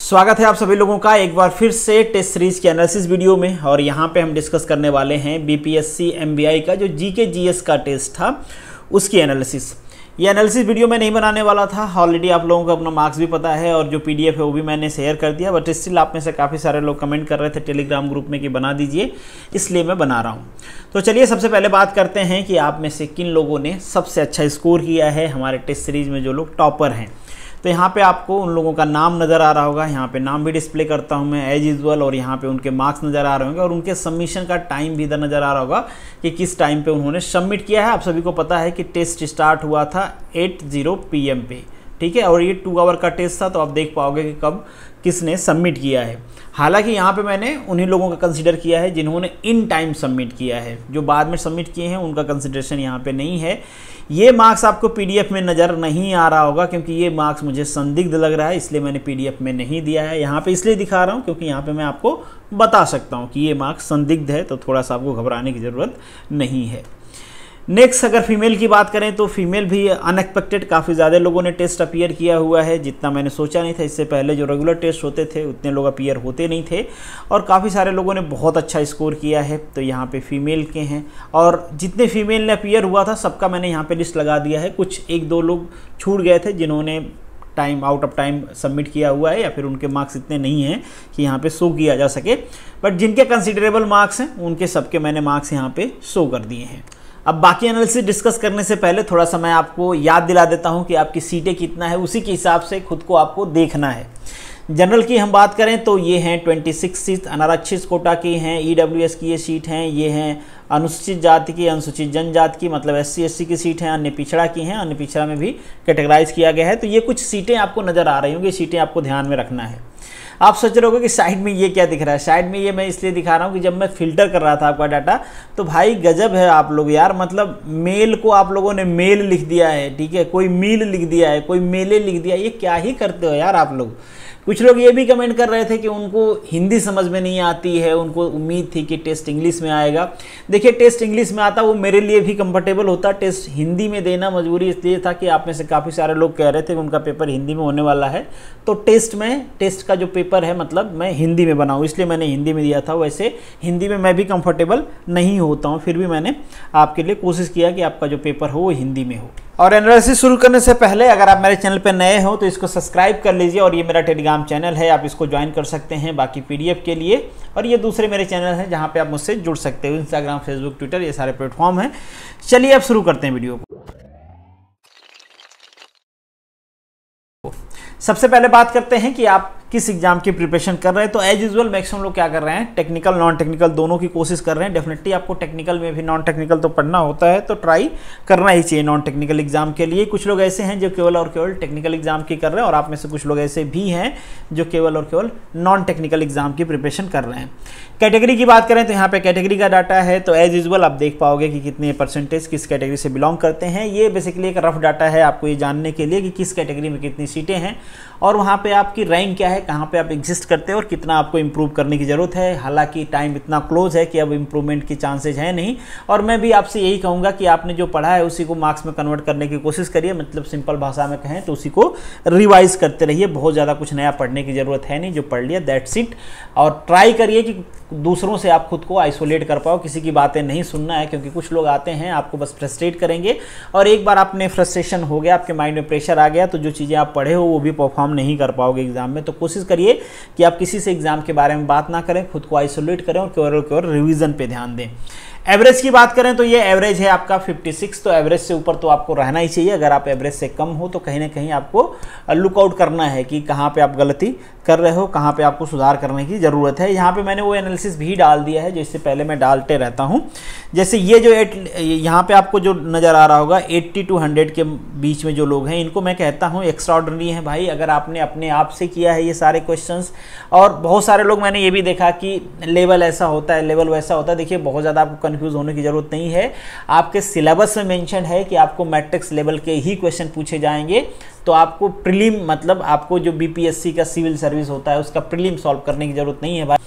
स्वागत है आप सभी लोगों का एक बार फिर से टेस्ट सीरीज के एनालिसिस वीडियो में। और यहाँ पे हम डिस्कस करने वाले हैं बीपीएससी एमबीआई का जो जीके जीएस का टेस्ट था उसकी एनालिसिस। ये एनालिसिस वीडियो मैं नहीं बनाने वाला था, ऑलरेडी आप लोगों को अपना मार्क्स भी पता है और जो पीडीएफ है वो भी मैंने शेयर कर दिया, बट स्टिल आप में से काफ़ी सारे लोग कमेंट कर रहे थे टेलीग्राम ग्रुप में कि बना दीजिए, इसलिए मैं बना रहा हूँ। तो चलिए सबसे पहले बात करते हैं कि आप में से किन लोगों ने सबसे अच्छा स्कोर किया है हमारे टेस्ट सीरीज में, जो लोग टॉपर हैं। तो यहाँ पे आपको उन लोगों का नाम नज़र आ रहा होगा, यहाँ पे नाम भी डिस्प्ले करता हूँ मैं एज यूजुअल, और यहाँ पे उनके मार्क्स नज़र आ रहे होंगे और उनके सबमिशन का टाइम भी इधर नज़र आ रहा होगा कि किस टाइम पे उन्होंने सबमिट किया है। आप सभी को पता है कि टेस्ट स्टार्ट हुआ था 8:00 PM पे, ठीक है, और ये 2 आवर का टेस्ट था, तो आप देख पाओगे कि कब किसने सबमिट किया है। हालांकि यहाँ पे मैंने उन्हीं लोगों का कंसीडर किया है जिन्होंने इन टाइम सबमिट किया है, जो बाद में सबमिट किए हैं उनका कंसिडरेशन यहाँ पे नहीं है। ये मार्क्स आपको पीडीएफ में नज़र नहीं आ रहा होगा क्योंकि ये मार्क्स मुझे संदिग्ध लग रहा है, इसलिए मैंने पीडीएफ में नहीं दिया है। यहाँ पे इसलिए दिखा रहा हूँ क्योंकि यहाँ पे मैं आपको बता सकता हूँ कि ये मार्क्स संदिग्ध है, तो थोड़ा सा आपको घबराने की ज़रूरत नहीं है। नेक्स्ट अगर फीमेल की बात करें तो फीमेल भी अनएक्सपेक्टेड काफ़ी ज़्यादा लोगों ने टेस्ट अपीयर किया हुआ है, जितना मैंने सोचा नहीं था। इससे पहले जो रेगुलर टेस्ट होते थे उतने लोग अपीयर होते नहीं थे और काफ़ी सारे लोगों ने बहुत अच्छा स्कोर किया है। तो यहाँ पे फीमेल के हैं और जितने फीमेल ने अपीयर हुआ था सबका मैंने यहाँ पे लिस्ट लगा दिया है। कुछ 1-2 लोग छूट गए थे जिन्होंने time out of time submit किया हुआ है या फिर उनके मार्क्स इतने नहीं हैं कि यहाँ पे शो किया जा सके, बट जिनके कंसिडरेबल मार्क्स हैं उनके सबके मैंने मार्क्स यहाँ पे शो कर दिए हैं। अब बाकी एनालिसिस डिस्कस करने से पहले थोड़ा सा मैं आपको याद दिला देता हूं कि आपकी सीटें कितना है, उसी के हिसाब से खुद को आपको देखना है। जनरल की हम बात करें तो ये हैं 26 सीट अनारक्षित कोटा की हैं, ईडब्ल्यूएस की ये सीट हैं, ये हैं अनुसूचित जाति की, अनुसूचित जनजाति की मतलब SC SC की सीट हैं, अन्य पिछड़ा की हैं, अन्य पिछड़ा में भी कैटेगराइज किया गया है। तो ये कुछ सीटें आपको नज़र आ रही होंगी, सीटें आपको ध्यान में रखना है। आप सोच रहे होगे कि साइड में ये क्या दिख रहा है, साइड में ये मैं इसलिए दिखा रहा हूँ कि जब मैं फिल्टर कर रहा था आपका डाटा तो भाई गजब है आप लोग यार, मतलब मेल को आप लोगों ने मेल लिख दिया है, ठीक है, कोई मील लिख दिया है, कोई मेले लिख दिया है, ये क्या ही करते हो यार आप लोग। कुछ लोग ये भी कमेंट कर रहे थे कि उनको हिंदी समझ में नहीं आती है, उनको उम्मीद थी कि टेस्ट इंग्लिश में आएगा। देखिए टेस्ट इंग्लिश में आता वो मेरे लिए भी कंफर्टेबल होता, टेस्ट हिंदी में देना मजबूरी इसलिए था कि आप में से काफ़ी सारे लोग कह रहे थे कि उनका पेपर हिंदी में होने वाला है, तो टेस्ट का जो पेपर है मतलब मैं हिंदी में बनाऊँ, इसलिए मैंने हिंदी में दिया था। वैसे हिंदी में मैं भी कंफर्टेबल नहीं होता हूँ, फिर भी मैंने आपके लिए कोशिश किया कि आपका जो पेपर हो वो हिंदी में हो। और एनालिसिस शुरू करने से पहले अगर आप मेरे चैनल पर नए हो तो इसको सब्सक्राइब कर लीजिए, और ये मेरा टेलीग्राम चैनल है, आप इसको ज्वाइन कर सकते हैं बाकी पीडीएफ के लिए। और ये दूसरे मेरे चैनल हैं जहाँ पे आप मुझसे जुड़ सकते हो, इंस्टाग्राम, फेसबुक, ट्विटर, ये सारे प्लेटफॉर्म हैं। चलिए अब शुरू करते हैं वीडियो को। सबसे पहले बात करते हैं कि आप किस एग्जाम की प्रिपरेशन कर रहे हैं। तो एज यूजुअल मैक्सिमम लोग क्या कर रहे हैं, टेक्निकल नॉन टेक्निकल दोनों की कोशिश कर रहे हैं। डेफिनेटली आपको टेक्निकल में भी नॉन टेक्निकल तो पढ़ना होता है, तो ट्राई करना ही चाहिए नॉन टेक्निकल एग्जाम के लिए। कुछ लोग ऐसे हैं जो केवल और केवल टेक्निकल एग्जाम की कर रहे हैं और आप में से कुछ लोग ऐसे भी हैं जो केवल और केवल नॉन टेक्निकल एग्जाम की प्रिपरेशन कर रहे हैं। कैटेगरी की बात करें तो यहाँ पे कैटेगरी का डाटा है, तो एज यूजुअल आप देख पाओगे कि कितने परसेंटेज किस कैटेगरी से बिलोंग करते हैं। ये बेसिकली एक रफ डाटा है आपको ये जानने के लिए कि किस कैटेगरी में कितनी सीटें हैं और वहाँ पे आपकी रैंक क्या है, कहाँ पे आप एग्जिस्ट करते हैं और कितना आपको इंप्रूव करने की ज़रूरत है। हालांकि टाइम इतना क्लोज है कि अब इंप्रूवमेंट की चांसेज है नहीं, और मैं भी आपसे यही कहूँगा कि आपने जो पढ़ा है उसी को मार्क्स में कन्वर्ट करने की कोशिश करिए, मतलब सिंपल भाषा में कहें तो उसी को रिवाइज करते रहिए। बहुत ज़्यादा कुछ नया पढ़ने की ज़रूरत है नहीं, जो पढ़ लिया दैट्स इट। और ट्राई करिए कि दूसरों से आप खुद को आइसोलेट कर पाओ, किसी की बातें नहीं सुनना है, क्योंकि कुछ लोग आते हैं आपको बस फ्रस्ट्रेट करेंगे, और एक बार आपने फ्रस्ट्रेशन हो गया, आपके माइंड में प्रेशर आ गया, तो जो चीज़ें आप पढ़े हो वो भी परफॉर्म नहीं कर पाओगे एग्जाम में। तो कोशिश करिए कि आप किसी से एग्जाम के बारे में बात ना करें, खुद को आइसोलेट करें और केवल रिवीजन पे ध्यान दें। एवरेज की बात करें तो ये एवरेज है आपका 56, तो एवरेज से ऊपर तो आपको रहना ही चाहिए। अगर आप एवरेज से कम हो तो कहीं ना कहीं आपको लुकआउट करना है कि कहाँ पे आप गलती कर रहे हो, कहाँ पे आपको सुधार करने की ज़रूरत है। यहाँ पे मैंने वो एनालिसिस भी डाल दिया है जो इससे पहले मैं डालते रहता हूँ। जैसे ये जो यहाँ पे आपको जो नज़र आ रहा होगा 80 to 100 के बीच में जो लोग हैं, इनको मैं कहता हूँ एक्स्ट्रा ऑर्डिनरी है भाई। अगर आपने अपने आप से किया है ये सारे क्वेश्चंस, और बहुत सारे लोग मैंने ये भी देखा कि लेवल ऐसा होता है, लेवल वैसा होता है। देखिए बहुत ज़्यादा आपको कंफ्यूज होने की ज़रूरत नहीं है, आपके सिलेबस में मेंशन है कि आपको मैट्रिक्स लेवल के ही क्वेश्चन पूछे जाएंगे। तो आपको प्रीलिम मतलब आपको जो बीपीएससी का सिविल सर्विस होता है उसका प्रीलिम सॉल्व करने की ज़रूरत नहीं है भाई।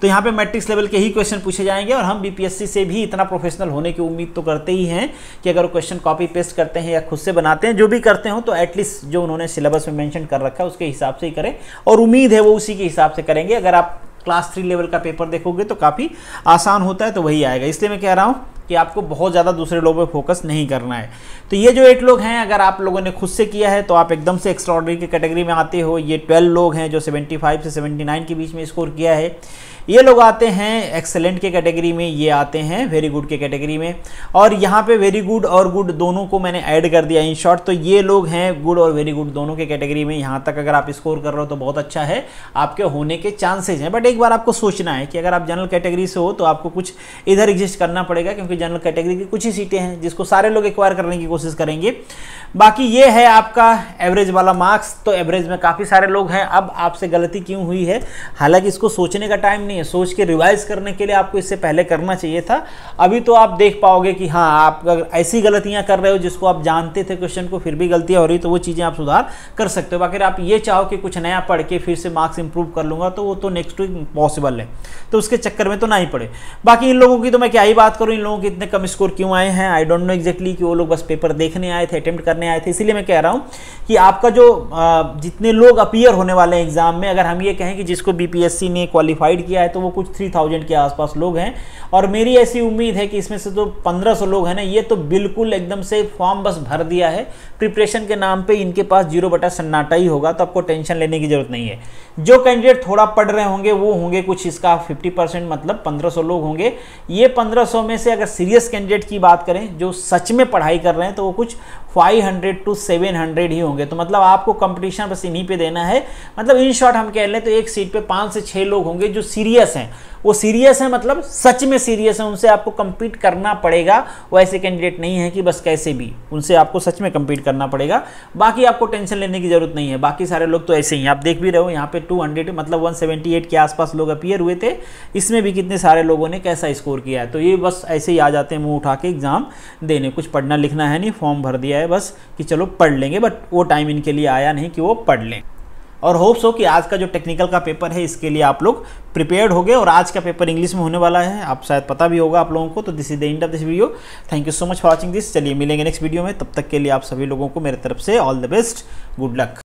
तो यहाँ पे मैट्रिक्स लेवल के ही क्वेश्चन पूछे जाएंगे और हम बीपीएससी से भी इतना प्रोफेशनल होने की उम्मीद तो करते ही हैं कि अगर क्वेश्चन कॉपी पेस्ट करते हैं या खुद से बनाते हैं, जो भी करते हो तो एटलीस्ट जो उन्होंने सिलेबस में मेंशन कर रखा है उसके हिसाब से ही करें, और उम्मीद है वो उसी के हिसाब से करेंगे। अगर आप क्लास 3 लेवल का पेपर देखोगे तो काफ़ी आसान होता है, तो वही आएगा। इसलिए मैं कह रहा हूँ कि आपको बहुत ज़्यादा दूसरे लोगों पे फोकस नहीं करना है। तो ये जो 8 लोग हैं, अगर आप लोगों ने खुद से किया है तो आप एकदम से एक्स्ट्राऑर्डिनरी की कैटेगरी में आते हो। ये 12 लोग हैं जो 75 से 79 के बीच में स्कोर किया है। ये लोग आते हैं एक्सेलेंट के कैटेगरी में, ये आते हैं वेरी गुड के कैटेगरी में, और यहाँ पे वेरी गुड और गुड दोनों को मैंने ऐड कर दिया इन शॉर्ट। तो ये लोग हैं गुड और वेरी गुड दोनों के कैटेगरी में। यहाँ तक अगर आप स्कोर कर रहे हो तो बहुत अच्छा है, आपके होने के चांसेस हैं। बट एक बार आपको सोचना है कि अगर आप जनरल कैटेगरी से हो तो आपको कुछ इधर एग्जिस्ट करना पड़ेगा, क्योंकि जनरल कैटेगरी की कुछ ही सीटें हैं जिसको सारे लोग एक्वायर करने की कोशिश करेंगे। बाकी ये है आपका एवरेज वाला मार्क्स। तो एवरेज में काफ़ी सारे लोग हैं। अब आपसे गलती क्यों हुई है, हालांकि इसको सोचने का टाइम नहीं है, सोच के रिवाइज करने के लिए आपको इससे पहले करना चाहिए था। अभी तो आप देख पाओगे कि हाँ, आप अगर ऐसी गलतियां कर रहे हो जिसको आप जानते थे क्वेश्चन को, फिर भी गलतियां हो रही, तो वो चीज़ें आप सुधार कर सकते हो। बाकी आप ये चाहो कि कुछ नया पढ़ के फिर से मार्क्स इंप्रूव कर लूँगा, तो वो तो नेक्स्ट वीक पॉसिबल है, तो उसके चक्कर में तो ना ही पड़े। बाकी इन लोगों की तो मैं क्या ही बात करूँ, इन लोगों के इतने कम स्कोर क्यों आए हैं, आई डोंट नो एग्जैक्टली, कि वो लोग बस पेपर देखने आए थे, अटेम्प्ट करने आए थे। इसीलिए मैं कह रहा हूँ कि आपका जो जितने लोग अपीयर होने वाले हैं एग्जाम में, अगर हम ये कहें कि जिसको बीपीएससी ने क्वालिफाइड किया है तो वो कुछ 3000 के आसपास लोग हैं, और मेरी ऐसी उम्मीद है कि इसमें से तो 1500 लोग हैं ना, ये तो बिल्कुल एकदम से फॉर्म बस भर दिया है प्रिपरेशन के नाम पे, इनके पास 0 बटा सन्नाटा ही होगा, तो आपको टेंशन लेने की जरूरत नहीं है। जो कैंडिडेट थोड़ा पढ़ रहे होंगे वो होंगे कुछ इसका 50%, मतलब 1500 लोग होंगे। ये 1500 में से अगर सीरियस कैंडिडेट की बात करें जो सच में पढ़ाई कर रहे हैं, तो वो कुछ 500 to 700 ही होंगे। तो मतलब आपको कंपटीशन बस इन्हीं पे देना है। मतलब इन शॉर्ट हम कह लें तो एक सीट पे 5 से 6 लोग होंगे जो सीरियस हैं। वो सीरियस है मतलब सच में सीरियस है, उनसे आपको compete करना पड़ेगा। वो ऐसे कैंडिडेट नहीं है कि बस कैसे भी, उनसे आपको सच में compete करना पड़ेगा। बाकी आपको टेंशन लेने की जरूरत नहीं है। बाकी सारे लोग तो ऐसे ही, आप देख भी रहे हो यहाँ पे 200 मतलब 178 के आसपास लोग अपीयर हुए थे। इसमें भी कितने सारे लोगों ने कैसा स्कोर किया है। तो ये बस ऐसे ही आ जाते हैं मुंह उठा के एग्जाम देने, कुछ पढ़ना लिखना है नहीं, फॉर्म भर दिया है बस कि चलो पढ़ लेंगे। बट वो टाइम इनके लिए आया नहीं कि वो पढ़ लें। और होप्स हो कि आज का जो टेक्निकल का पेपर है इसके लिए आप लोग प्रिपेयर्ड हो गए। और आज का पेपर इंग्लिश में होने वाला है, आप शायद पता भी होगा आप लोगों को। तो this is the end of this video. Thank you so much for watching this. चलिए मिलेंगे नेक्स्ट वीडियो में, तब तक के लिए आप सभी लोगों को मेरे तरफ से all the best, good luck.